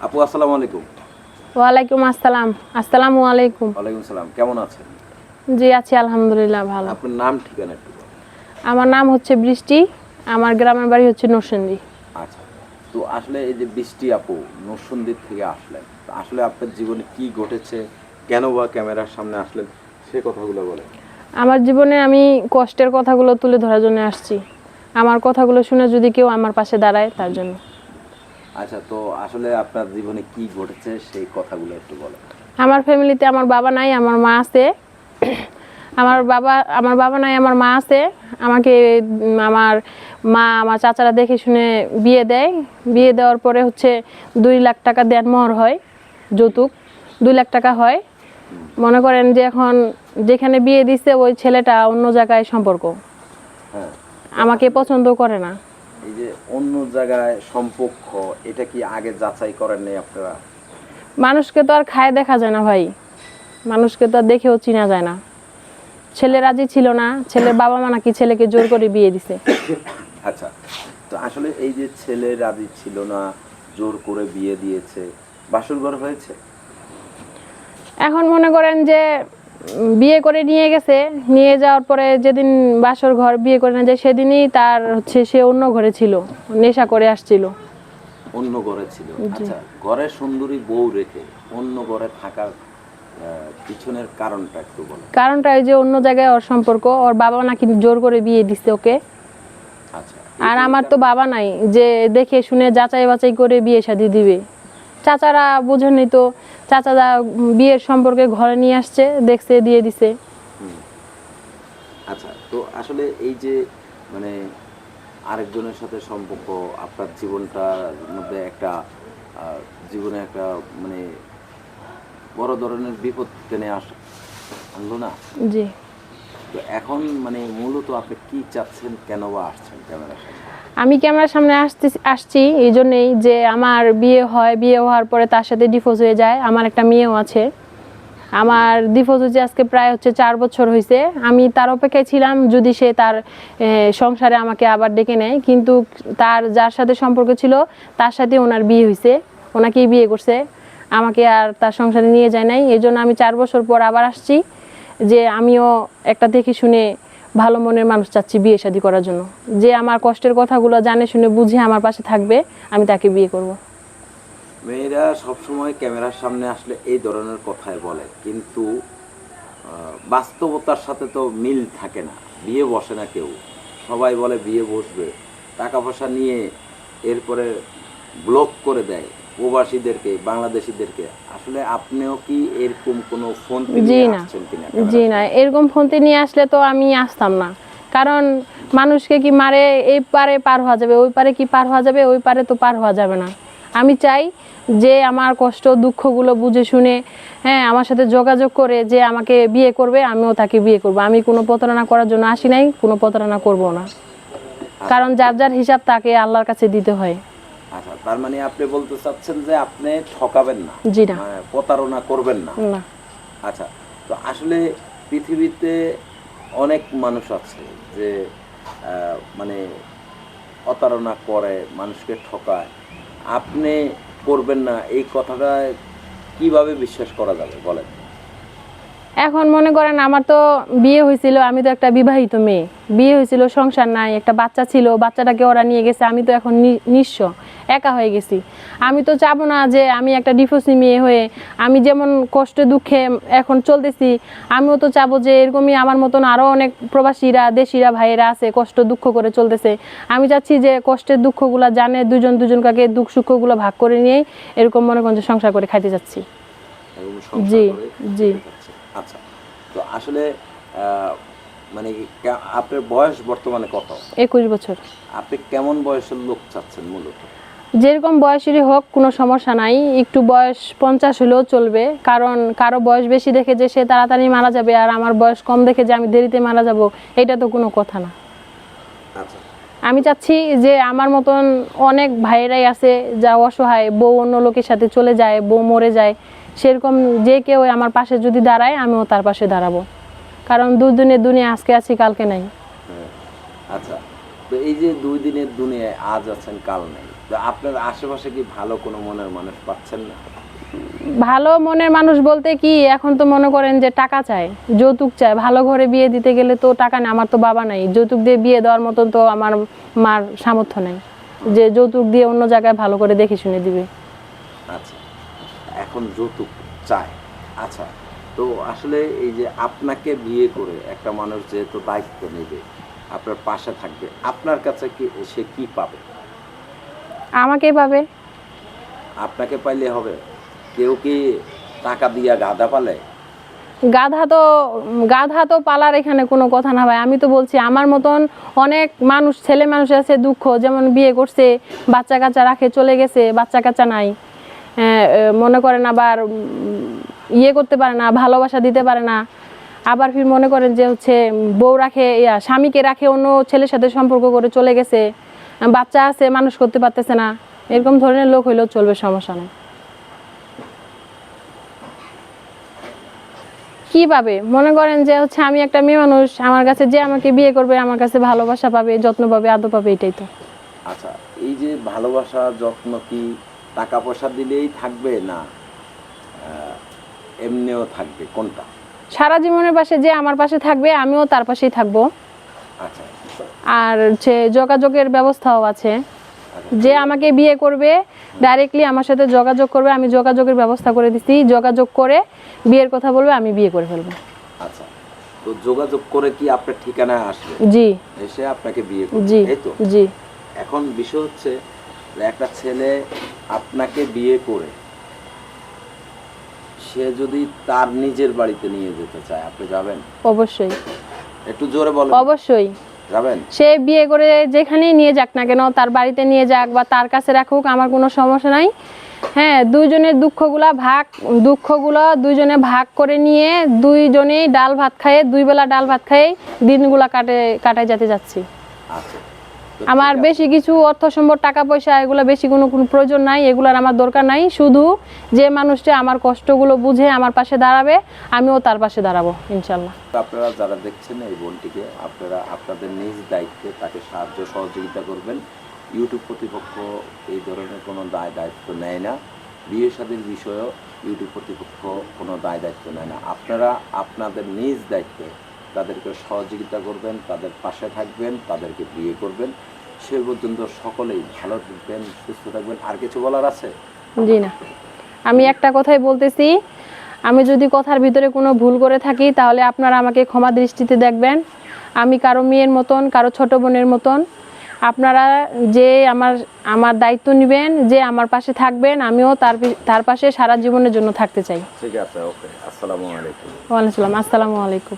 আপু আসসালামু আলাইকুম। ওয়ালাইকুম আসসালাম। আসসালামু আলাইকুম। ওয়ালাইকুম সালাম। কেমন আছেন? জি আছি আলহামদুলিল্লাহ ভালো। আপনার নাম ঠিকানা একটু বলেন। আমার নাম হচ্ছে বৃষ্টি। আমার গ্রামের বাড়ি হচ্ছে নরসিংদী। আচ্ছা। তো আসলে এই যে বৃষ্টি আপু নরসিংদী থেকে আসলেন। তো আসলে আপনার জীবনে কি ঘটেছে? কেন বা ক্যামেরার সামনে আসলেন? সে কথাগুলো বলেন। আমার জীবনে আমি কষ্টের কথাগুলো তুলে ধরার জন্য আসছি। আমার কথাগুলো শুনে যদি কেউ আমার পাশে দাঁড়ায় তার জন্য। আচ্ছা, তো আসলে আপনার জীবনে কি ঘটেছে সেই কথাগুলো একটু বলেন। আমার ফ্যামিলিতে আমার বাবা নাই, আমার মা আছে। আমার বাবা নাই, আমার মা আছে। আমাকে আমার মা আমার চাচারা দেখে শুনে বিয়ে দেয়। বিয়ে দেওয়ার পরে হচ্ছে 2 লাখ টাকা দেনমোহর হয়, যৌতুক 2 লাখ টাকা হয়। মনে করেন যে এখন যেখানে বিয়ে দিচ্ছে ওই ছেলেটা অন্য জায়গায় সম্পর্ক, হ্যাঁ। আমাকে পছন্দ করে না। এই যে অন্য জায়গায় সম্পর্ক, এটা কি আগে যাচাই করেন নাই আপনারা? মানুষকে তো আর খায় দেখা যায় না ভাই, মানুষকে তো আর দেখেও চিনা যায় না। ছেলে রাজি ছিল না, ছেলের বাবা মা নাকি ছেলেকে জোর করে বিয়ে দিছে। আচ্ছা, তো আসলে এই যে ছেলে রাজি ছিল না, জোর করে বিয়ে দিয়েছে, বাসর ঘর হয়েছে? এখন মনে করেন যে বিয়ে করে নিয়ে গেছে, নিয়ে যাওয়ার পরে যেদিন বাসর ঘর বিয়ে করে না যায় সেদিনই তার হচ্ছে সে অন্য ঘরে ছিল, নেশা করে আসছিল। অন্য ঘরে ছিল। জি। আচ্ছা, ঘরে সুন্দরী বউ রেখে অন্য ঘরে থাকার পিছনের কারণটা একটু বলো। কারণটা এই যে অন্য জায়গায় ওর সম্পর্ক, ওর বাবা নাকি জোর করে বিয়ে দিচ্ছে ওকে। আচ্ছা, আর আমার তো বাবা নাই যে দেখে শুনে যাচাই বাছাই করে বিয়ে শাদী দিবে। চাচারা বুঝেনি তো, চাচারা বিয়ের সম্পর্কে ঘরে নিয়ে আসছে, দেখছে দিয়ে দিছে। আচ্ছা, তো আসলে এই যে মানে আরেকজনের সাথে সম্পর্ক আপনার জীবনটার মধ্যে একটা জীবনে একটা মানে বড় ধরনের বিপদ টেনে আনলো না? জি। তো এখন মানে মূলত আপনি কি চাচ্ছেন, কেন বা আসছেন ক্যামেরার সামনে? আমি ক্যামেরার সামনে আসছি এই জন্যেই যে আমার বিয়ে হয়, বিয়ে হওয়ার পরে তার সাথে ডিভোর্স হয়ে যায়। আমার একটা মেয়েও আছে। আমার ডিভোর্স হয়েছে আজকে প্রায় হচ্ছে 4 বছর হয়েছে। আমি তার অপেক্ষায় ছিলাম যদি সে তার সংসারে আমাকে আবার ডেকে নেয়, কিন্তু তার যার সাথে সম্পর্ক ছিল তার সাথে ওনার বিয়ে হয়েছে, ওনাকেই বিয়ে করছে, আমাকে আর তার সংসারে নিয়ে যায় নাই। এই জন্য আমি 4 বছর পর আবার আসছি, যে আমিও একটা দেখে শুনে ভালো মনের মানুষ চাচ্ছি বিয়ে শাদী করার জন্য, যে আমার কষ্টের কথাগুলো জানে শুনে বুঝে আমার পাশে থাকবে, আমি তাকে বিয়ে করব। মেয়েরা সবসময় ক্যামেরার সামনে আসলে এই ধরনের কথাই বলে, কিন্তু বাস্তবতার সাথে তো মিল থাকে না। বিয়ে বসে না কেউ, সবাই বলে বিয়ে বসবে, টাকা পয়সা নিয়ে এরপরে ব্লক করে দেয় প্রবাসীদেরকে, বাংলাদেশিদেরকে। আসলে আপনিও কি এরকম কোনো ফোন জি নিয়ে না, আসছেন কিনা জি ক্যামেরার না, সামনে? এরকম ফোনতে নিয়ে আসলে তো আমি আসতাম না। কারণ মানুষকে কি মারে এই পারে পার হওয়া যাবে, ওই পারে কি পার হওয়া যাবে, ওই পারে তো পার হওয়া যাবে না। আমি চাই যে আমার কষ্ট দুঃখগুলো বুঝে শুনে, হ্যাঁ, আমার সাথে যোগাযোগ করে যে আমাকে বিয়ে করবে, আমিও তাকে বিয়ে করব। আমি কোনো প্রতারণা করার জন্য আসি নাই, কোনো প্রতারণা করব না। কারণ যার যার হিসাব তাকে আল্লাহর কাছে দিতে হয়। আচ্ছা, তার মানে আপনি বলতে চাচ্ছেন যে আপনি ঠকাবেন না, জি না। মানে প্রতারণা করবেন না। না। আচ্ছা, তো আসলে পৃথিবীতে অনেক মানুষ আছে যে মানে প্রতারণা করে, মানুষকে ঠকায়। আপনি করবেন না এই কথাটা কিভাবে বিশ্বাস করা যাবে বলেন? এখন মনে করেন আমার তো বিয়ে হয়েছিল, আমি তো একটা বিবাহিত মেয়ে, বিয়ে হয়েছিল, সংসার নাই, একটা বাচ্চা ছিল, বাচ্চাটাকে ওরা নিয়ে গেছে, আমি তো এখন নিঃস্ব, একা হয়ে গেছি। আমি তো চাবো না যে আমি একটা ডিভোর্সি মেয়ে হয়ে আমি যেমন কষ্টে দুঃখে এখন চলতেছি, আমিও তো চাবো যে এরকমই আমার মতন আরও অনেক প্রবাসীরা দেশিরা ভাইয়েরা আছে কষ্ট দুঃখ করে চলতেছে। আমি চাচ্ছি যে কষ্টের দুঃখগুলো জানে দুজন দুজনকে দুঃখ সুখগুলো ভাগ করে নিয়েই এরকম মনে করেন যে সংসার করে খাইতে যাচ্ছি। এরকম সংসার জি। করে জি। খেতে চাচ্ছে। আচ্ছা, তো আসলে মানে আপনার বয়স বর্তমানে কত? 21 বছর। আপনি কেমন বয়সের লোক চাচ্ছেন মূলত? যেরকম বয়সেরই হোক কোনো সমস্যা নাই, একটু বয়স 50 হলেও চলবে। কারণ কারো বয়স বেশি দেখে যে সে তাড়াতাড়ি মারা যাবে, আর আমার বয়স কম দেখে যে আমি দেরিতে মারা যাব, এটা তো কোনো কথা না। আচ্ছা, আমি চাচ্ছি যে আমার মতন অনেক ভাইয়েরাই আছে যা অসহায়, বউ অন্য লোকের সাথে চলে যায়, বউ মরে যায়, সেরকম যে কেউ আমার পাশে যদি দাঁড়ায় আমিও তার পাশে দাঁড়াবো। কারণ দুদিনের দুনিয়া, আজকে আছি কালকে নাই। হ্যাঁ। আচ্ছা, তো এই যে 2 দিনের দুনিয়ায় আজ আছেন কাল নাই, তো আপনার আশেপাশে কি ভালো কোনো মনের মানুষ পাচ্ছেন না? ভালো মনের মানুষ বলতে কি, এখন তো মনে করেন যে টাকা চায়, যৌতুক চায়। ভালো ঘরে বিয়ে দিতে গেলে তো টাকা নেই, আমার তো বাবা নাই, যৌতুক দিয়ে বিয়ে দেওয়ার মতন তো আমার মার সামর্থ্য নেই যে যৌতুক দিয়ে অন্য জায়গায় ভালো করে দেখে শুনে দিবে। আচ্ছা, এখন যৌতুক চায়। আচ্ছা, তো আসলে এই যে আপনাকে বিয়ে করে একটা মানুষ যেহেতু দায়িত্ব নেবে, আপনার পাশে থাকবে, আপনার কাছে কি সে কি পাবে? আমাকে পাবে। আপনাকে পাইলে হবে? কেউ কি টাকা দিয়া গাধা পালে? গাধা তো পালার এখানে কোনো কথা না ভাই। আমি তো বলছি আমার মতন অনেক মানুষ, ছেলে মানুষ আছে দুঃখ, যেমন বিয়ে করছে, বাচ্চা কাচ্চা রাখে চলে গেছে, বাচ্চা কাচ্চা নাই, মনে করেন আবার ইয়ে করতে পারে না, ভালোবাসা দিতে পারে না। আবার ফির মনে করেন যে হচ্ছে বউ রাখে, স্বামীকে রাখে অন্য ছেলের সাথে সম্পর্ক করে চলে গেছে, বাচ্চা আছে মানুষ করতে পারতেছে না, এরকম ধরনের লোক হইলেও চলবে, সমস্যা নেই। কিভাবে মনে করেন যে হচ্ছে আমি একটা মেয়ে মানুষ, আমার কাছে যে আমাকে বিয়ে করবে আমার কাছে ভালোবাসা পাবে, যত্ন পাবে, আদর পাবে, এটাই তো। আচ্ছা, এই যে ভালোবাসা যত্ন কি টাকা পয়সা দিলেই থাকবে, না এমনিও থাকবে, কোনটা? সারা জীবনের পাশে যে আমার পাশে থাকবে আমিও তার পাশেই থাকবো। আচ্ছা আর হচ্ছে যোগাযোগের ব্যবস্থাও আছে, আচ্ছা, যে আমাকে বিয়ে করবে ডাইরেক্টলি আমার সাথে যোগাযোগ করবে, আমি যোগাযোগের ব্যবস্থা করে দিচ্ছি, যোগাযোগ করে বিয়ের কথা বলবে, আমি বিয়ে করে ফেলবো। আচ্ছা, তো যোগাযোগ করে কি আপনার ঠিকানায় আসবে? জি এসে আপনাকে বিয়ে করবে, জি এই তো? জি। এখন বিষয় হচ্ছে যে একটা ছেলে আপনাকে বিয়ে করে সে যদি তার নিজের বাড়িতে নিয়ে যেতে চায়, আপনি যাবেন? অবশ্যই একটু জোরে বলেন। অবশ্যই যাবেন? সে বিয়ে করে যেখানেই নিয়ে যাক না কেন, তার বাড়িতে নিয়ে যাক বা তার কাছে রাখুক, আমার কোনো সমস্যা নাই। হ্যাঁ, দুইজনের দুঃখগুলো দুইজনে ভাগ করে নিয়ে দুইজনেই ডাল ভাত খায়ে, দুই বেলা ডাল ভাত খায়ে দিনগুলা কাটাই যেতে যাচ্ছি। আচ্ছা, তো আমার ঠিক আছে। বেশি কিছু অর্থ সম্পদ, টাকা পয়সা, এগুলো বেশি কোনো প্রয়োজন নাই, এগুলার আমার দরকার নাই। শুধু যে মানুষটা আমার কষ্টগুলো বুঝে আমার পাশে দাঁড়াবে, আমিও তার পাশে দাঁড়াবো ইনশাল্লাহ। আপনারা যারা দেখছেন এই বোনটিকে, আপনারা আপনাদের নিজ দায়িত্বে তাকে সাহায্য সহযোগিতা করবেন। ইউটিউব কর্তৃপক্ষ এই ধরনের কোনো দায়িত্ব নেয় না। বিয়ে শাদীর বিষয়েও ইউটিউব কর্তৃপক্ষ কোনো দায়িত্ব নেয় না। আপনারা আপনাদের নিজ দায়িত্বে তাদেরকে সহযোগিতা করবেন, তাদের পাশে থাকবেন, তাদেরকে বিয়ে করবেন। সে পর্যন্ত সকলেই ভালো থাকবেন, সুস্থ থাকবেন। আর কিছু বলার আছে? জি না, আমি একটা কথাই বলতেছি, আমি যদি কথার ভিতরে কোনো ভুল করে থাকি তাহলে আপনারা আমাকে ক্ষমা দৃষ্টিতে দেখবেন। আমি কারো মেয়ের মতন, কারো ছোট বোনের মতন। আপনারা যে আমার দায়িত্ব নেবেন, যে আমার পাশে থাকবেন, আমিও তার পাশে সারা জীবনের জন্য থাকতে চাই। ঠিক আছে, ওকে। আসসালামু আলাইকুম। ওয়ালাইকুম আসসালাম, আসসালামু আলাইকুম।